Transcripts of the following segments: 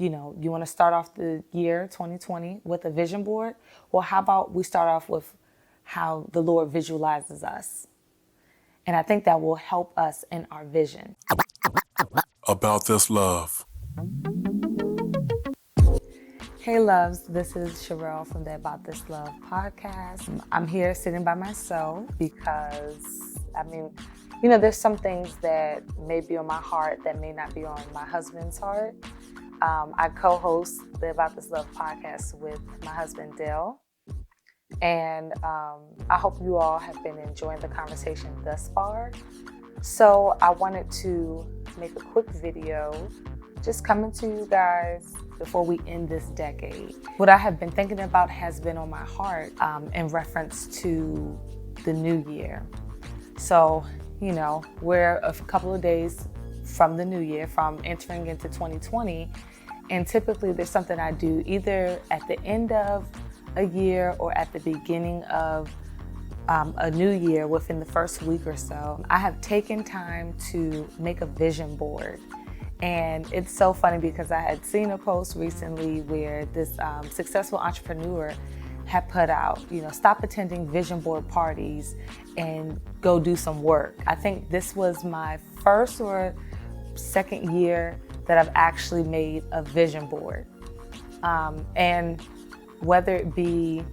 you want to start off the year 2020 with a vision board? Well, how about we start off with how the Lord visualizes us? And I think that will help us in our vision. About this love. Hey loves, this is Sherelle from the About This Love podcast. I'm here sitting by myself because, there's some things that may be on my heart that may not be on my husband's heart. I co-host the About This Love podcast with my husband, Dale. And I hope you all have been enjoying the conversation thus far. So I wanted to make a quick video just coming to you guys before we end this decade. What I have been thinking about has been on my heart in reference to the new year. So, we're a couple of days from the new year, from entering into 2020. And typically there's something I do either at the end of a year or at the beginning of a new year within the first week or so. I have taken time to make a vision board. And it's so funny because I had seen a post recently where this successful entrepreneur had put out, stop attending vision board parties and go do some work. I think this was my first or second year that I've actually made a vision board. And whether it be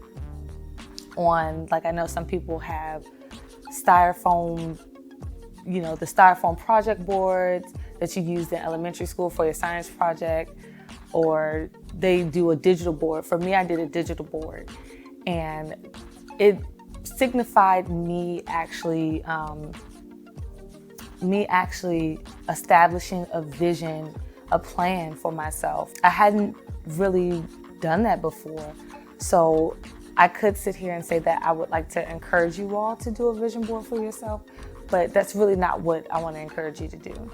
on, I know some people have styrofoam, the styrofoam project boards that you used in elementary school for your science project, or they do a digital board. For me, I did a digital board, and it signified me actually establishing a vision, a plan for myself. I hadn't really done that before, so I could sit here and say that I would like to encourage you all to do a vision board for yourself, but that's really not what I want to encourage you to do.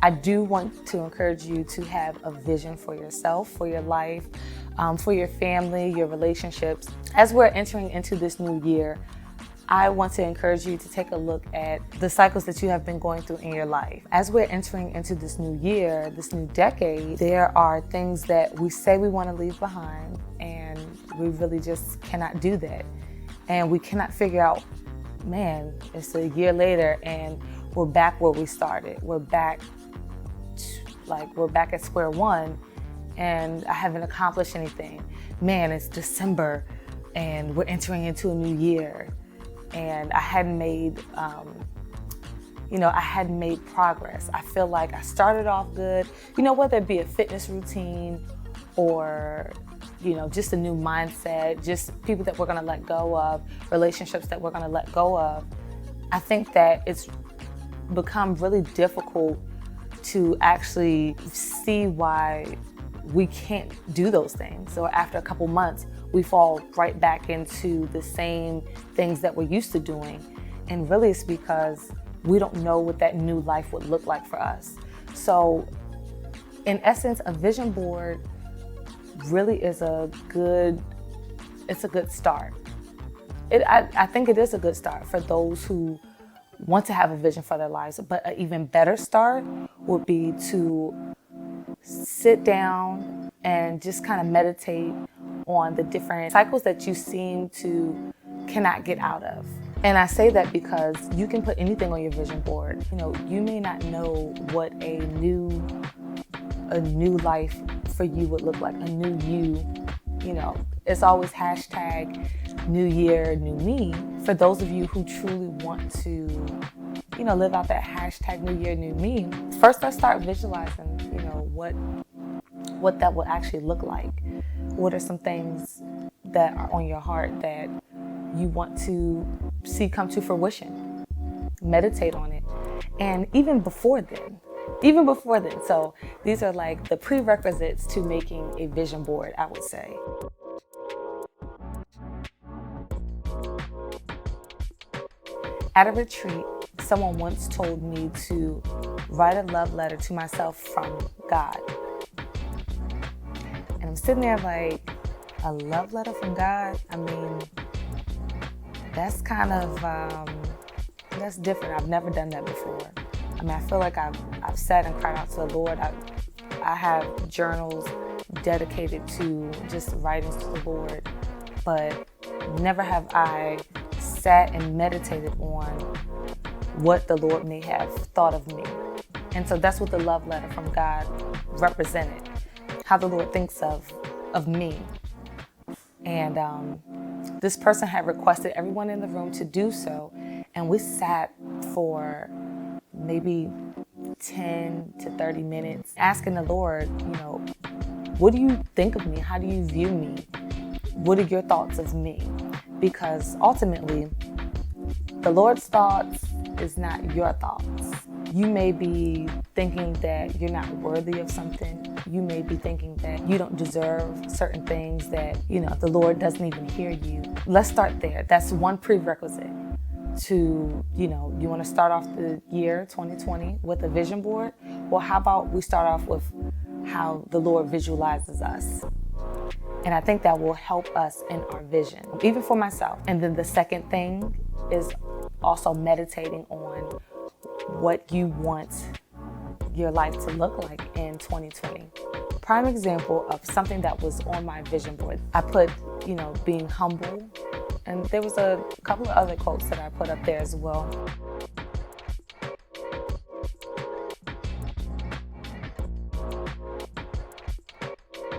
I do want to encourage you to have a vision for yourself, for your life, for your family, your relationships. As we're entering into this new year, I want to encourage you to take a look at the cycles that you have been going through in your life. As we're entering into this new year, this new decade, there are things that we say we want to leave behind, and we really just cannot do that. And we cannot figure out, man, it's a year later and we're back where we started. We're back at square one, and I haven't accomplished anything. Man, it's December and we're entering into a new year, and I hadn't made progress. I feel like I started off good, whether it be a fitness routine or just a new mindset, just people that we're gonna let go of, relationships that we're gonna let go of. I think that it's become really difficult to actually see why we can't do those things. So after a couple months, we fall right back into the same things that we're used to doing. And really it's because we don't know what that new life would look like for us. So in essence, a vision board really is a good start. I think it is a good start for those who want to have a vision for their lives, but an even better start would be to sit down and just kind of meditate on the different cycles that you seem to cannot get out of. And I say that because you can put anything on your vision board. You may not know what a new life for you would look like, a new you. It's always hashtag new year, new me. For those of you who truly want to, live out that hashtag new year, new me, first let's start visualizing, what that will actually look like. What are some things that are on your heart that you want to see come to fruition? Meditate on it. And even before then. So these are like the prerequisites to making a vision board, I would say. At a retreat, someone once told me to write a love letter to myself from God. And I'm sitting there like, a love letter from God? That's kind of, that's different. I've never done that before. I feel like I've sat and cried out to the Lord. I have journals dedicated to just writings to the Lord, but never have I sat and meditated on what the Lord may have thought of me. And so that's what the love letter from God represented, how the Lord thinks of me. And this person had requested everyone in the room to do so. And we sat for maybe 10 to 30 minutes asking the Lord, what do you think of me? How do you view me? What are your thoughts of me? Because ultimately, the Lord's thoughts is not your thoughts. You may be thinking that you're not worthy of something. You may be thinking that you don't deserve certain things, that, the Lord doesn't even hear you. Let's start there. That's one prerequisite to, you want to start off the year 2020 with a vision board. Well, how about we start off with how the Lord visualizes us? And I think that will help us in our vision, even for myself. And then the second thing is also meditating on what you want your life to look like in 2020. Prime example of something that was on my vision board, I put, being humble. And there was a couple of other quotes that I put up there as well.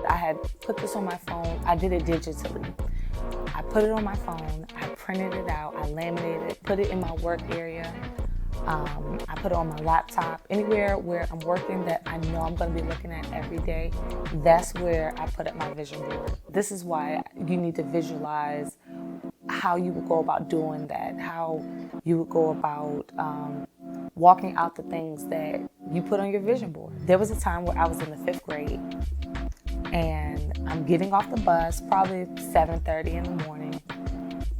I had put this on my phone. I did it digitally. I put it on my phone. I printed it out. I laminated it, put it in my work area. I put it on my laptop. Anywhere where I'm working that I know I'm going to be looking at every day, that's where I put up my vision board. This is why you need to visualize how you would go about doing that, how you would go about walking out the things that you put on your vision board. There was a time where I was in the 5th grade, and I'm getting off the bus, probably 7:30 in the morning,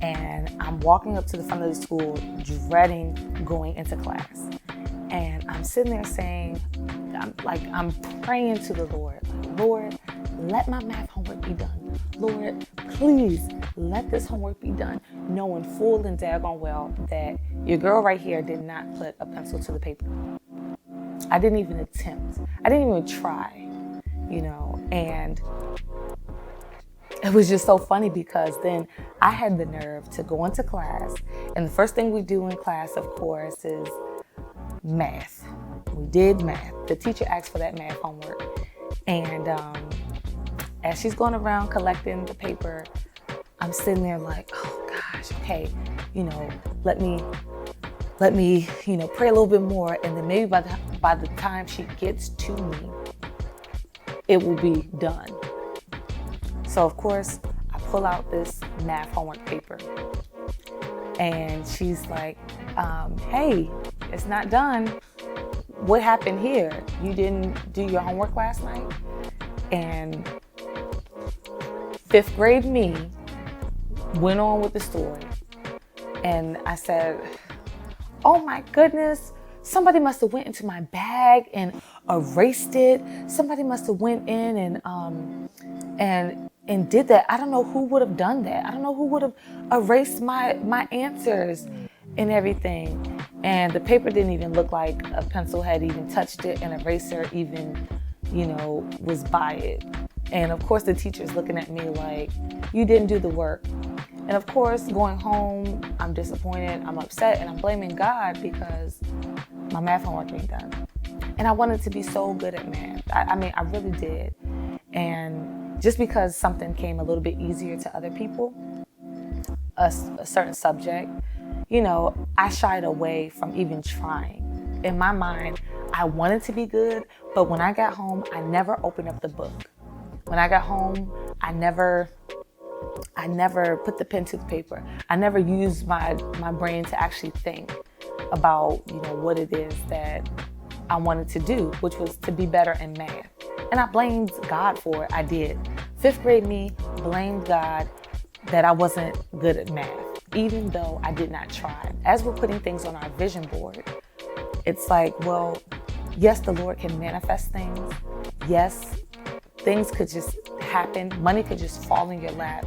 and I'm walking up to the front of the school, dreading going into class. And I'm sitting there saying, I'm praying to the Lord, Lord, let my math homework be done. Lord, please let this homework be done, knowing full and daggone well that your girl right here did not put a pencil to the paper. I didn't even attempt. I didn't even try, and it was just so funny because then I had the nerve to go into class, and the first thing we do in class, of course, is math. We did math. The teacher asked for that math homework, and as she's going around collecting the paper, I'm sitting there like, oh gosh, okay, let me, pray a little bit more, and then maybe by the time she gets to me, it will be done. So of course, I pull out this math homework paper, and she's like, hey, it's not done. What happened here? You didn't do your homework last night? And 5th grade me went on with the story. And I said, oh my goodness, somebody must have went into my bag and erased it. Somebody must have went in and did that. I don't know who would have done that. I don't know who would have erased my answers and everything. And the paper didn't even look like a pencil had even touched it, an eraser even, was by it. And of course the teacher's looking at me like, you didn't do the work. And of course, going home, I'm disappointed, I'm upset, and I'm blaming God because my math homework ain't done. And I wanted to be so good at math. I really did. And just because something came a little bit easier to other people, a certain subject, I shied away from even trying. In my mind, I wanted to be good, but when I got home, I never opened up the book. When I got home, I never put the pen to the paper. I never used my brain to actually think about, what it is that I wanted to do, which was to be better in math. And I blamed God for it. I did. 5th grade me blamed God that I wasn't good at math, even though I did not try. As we're putting things on our vision board, it's like, well, yes, the Lord can manifest things. Yes, things could just happen. Money could just fall in your lap.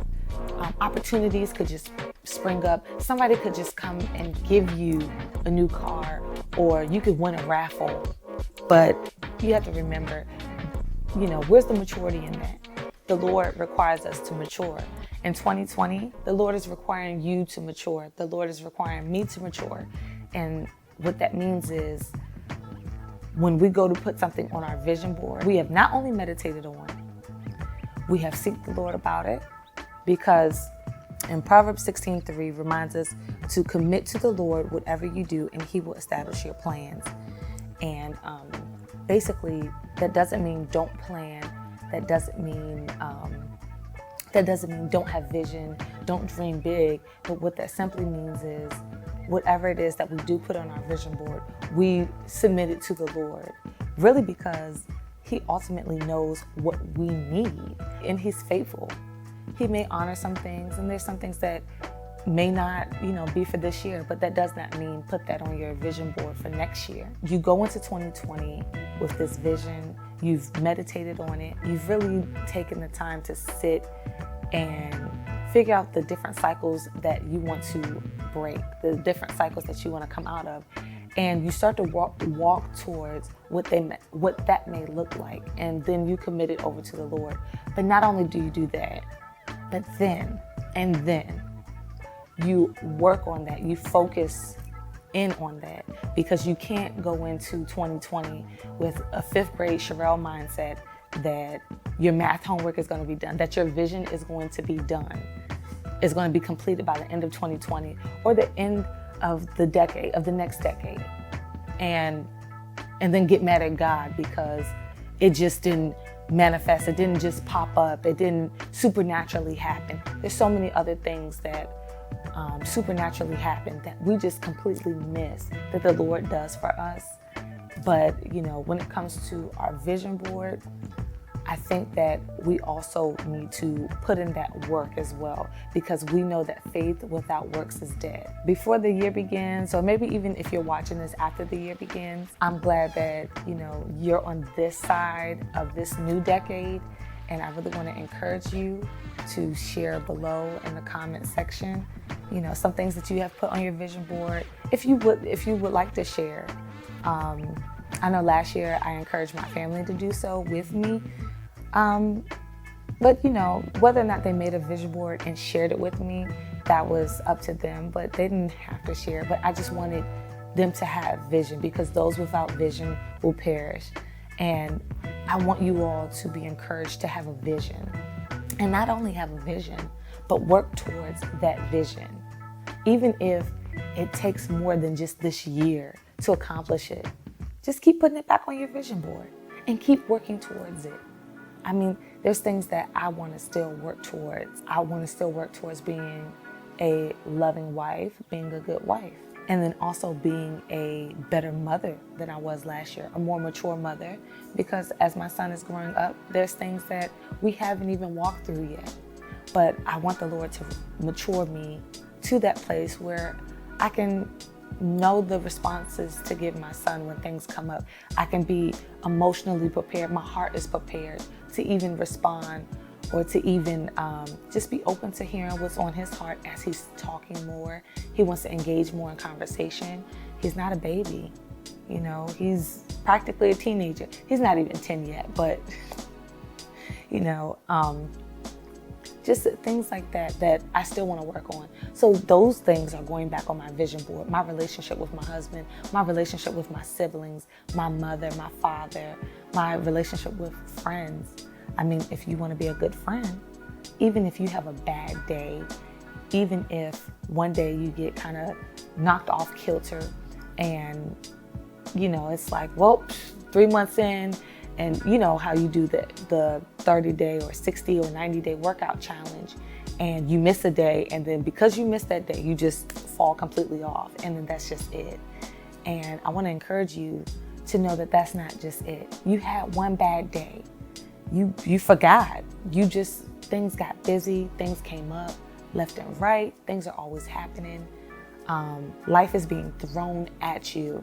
Opportunities could just spring up. Somebody could just come and give you a new car, or you could win a raffle. But you have to remember, where's the maturity in that? The Lord requires us to mature. In 2020, the Lord is requiring you to mature. The Lord is requiring me to mature. And what that means is when we go to put something on our vision board, we have not only meditated on it, we have seeked the Lord about it, because in Proverbs 16:3 reminds us to commit to the Lord whatever you do, and He will establish your plans. And basically, that doesn't mean don't plan. That doesn't mean don't have vision, don't dream big. But what that simply means is whatever it is that we do put on our vision board, we submit it to the Lord. Really, because He ultimately knows what we need, and He's faithful. He may honor some things, and there's some things that may not, be for this year, but that does not mean put that on your vision board for next year. You go into 2020 with this vision, you've meditated on it, you've really taken the time to sit and figure out the different cycles that you want to break, the different cycles that you want to come out of. And you start to walk towards what that may look like. And then you commit it over to the Lord. But not only do you do that, but then you work on that, you focus in on that, because you can't go into 2020 with a 5th grade Sherelle mindset that your math homework is going to be done, that your vision is going to be done, is going to be completed by the end of 2020 or the end of the decade, of the next decade, and then get mad at God because it just didn't manifest, it didn't just pop up, it didn't supernaturally happen. There's so many other things that supernaturally happen that we just completely miss that the Lord does for us. But when it comes to our vision board, I think that we also need to put in that work as well, because we know that faith without works is dead. Before the year begins, or maybe even if you're watching this after the year begins, I'm glad that you're on this side of this new decade, and I really want to encourage you to share below in the comment section, some things that you have put on your vision board. If you would like to share, I know last year I encouraged my family to do so with me. But whether or not they made a vision board and shared it with me, that was up to them, but they didn't have to share. But I just wanted them to have vision, because those without vision will perish. And I want you all to be encouraged to have a vision, and not only have a vision, but work towards that vision. Even if it takes more than just this year to accomplish it, just keep putting it back on your vision board and keep working towards it. I mean, there's things that I want to still work towards. I want to still work towards being a loving wife, being a good wife, and then also being a better mother than I was last year, a more mature mother, because as my son is growing up, there's things that we haven't even walked through yet. But I want the Lord to mature me to that place where I can know the responses to give my son when things come up. I can be emotionally prepared. My heart is prepared to even respond, or to even just be open to hearing what's on his heart as he's talking more. He wants to engage more in conversation. He's not a baby, he's practically a teenager. He's not even 10 yet, but just things like that I still want to work on. So those things are going back on my vision board. My relationship with my husband, my relationship with my siblings, my mother, my father, my relationship with friends. I mean, if you want to be a good friend, even if you have a bad day, even if one day you get kind of knocked off kilter and, it's like, well, 3 months in, and you know how you do the 30-day or 60 or 90-day workout challenge, and you miss a day, and then because you missed that day, you just fall completely off, and then that's just it. And I want to encourage you to know that that's not just it. You had one bad day. You forgot. Things got busy, things came up left and right, things are always happening. Life is being thrown at you.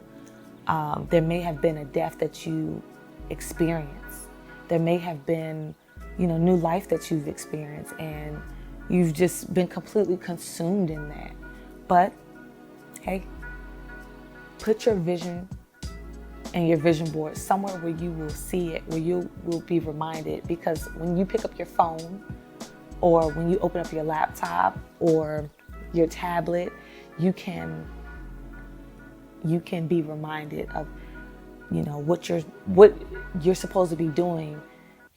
There may have been a death that you experience. There may have been, new life that you've experienced, and you've just been completely consumed in that. But hey, put your vision in your vision board, somewhere where you will see it, where you will be reminded. Because when you pick up your phone, or when you open up your laptop or your tablet, you can be reminded of, you know, what you're supposed to be doing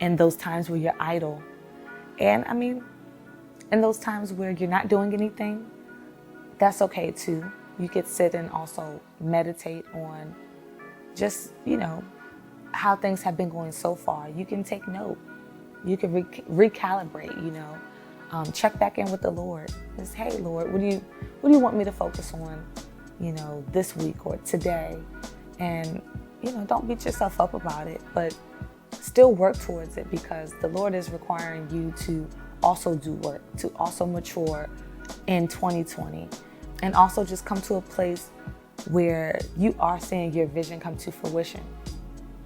in those times where you're idle. And I mean, in those times where you're not doing anything, that's okay too. You could sit and also meditate on just, you know, how things have been going so far. You can take note. You can recalibrate, you know, check back in with the Lord. Just, hey, Lord, what do you want me to focus on, you know, this week or today? And, you know, don't beat yourself up about it, but still work towards it, because the Lord is requiring you to also do work, to also mature in 2020, and also just come to a place where you are seeing your vision come to fruition.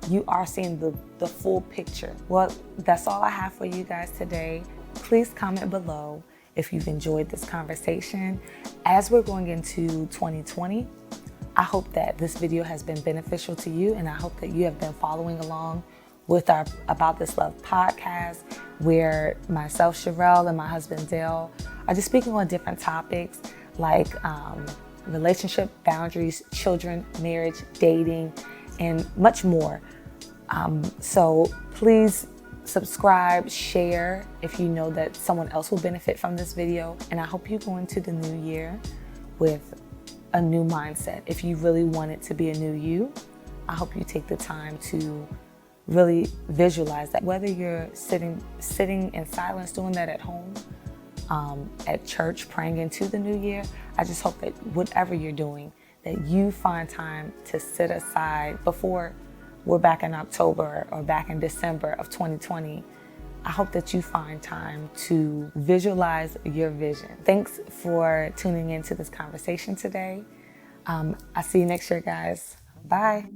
You are seeing the full picture. Well, that's all I have for you guys today. Please comment below if you've enjoyed this conversation. As we're going into 2020, I hope that this video has been beneficial to you, and I hope that you have been following along with our About This Love podcast, where myself, Sherelle, and my husband, Dale, are just speaking on different topics like relationship, boundaries, children, marriage, dating, and much more. So please subscribe, share if you know that someone else will benefit from this video. And I hope you go into the new year with a new mindset. If you really want it to be a new you, I hope you take the time to really visualize that. Whether you're sitting in silence, doing that at home, at church, praying into the new year, I just hope that whatever you're doing, that you find time to sit aside before we're back in October or back in December of 2020. I hope that you find time to visualize your vision. Thanks for tuning into this conversation today. I'll see you next year, guys. Bye.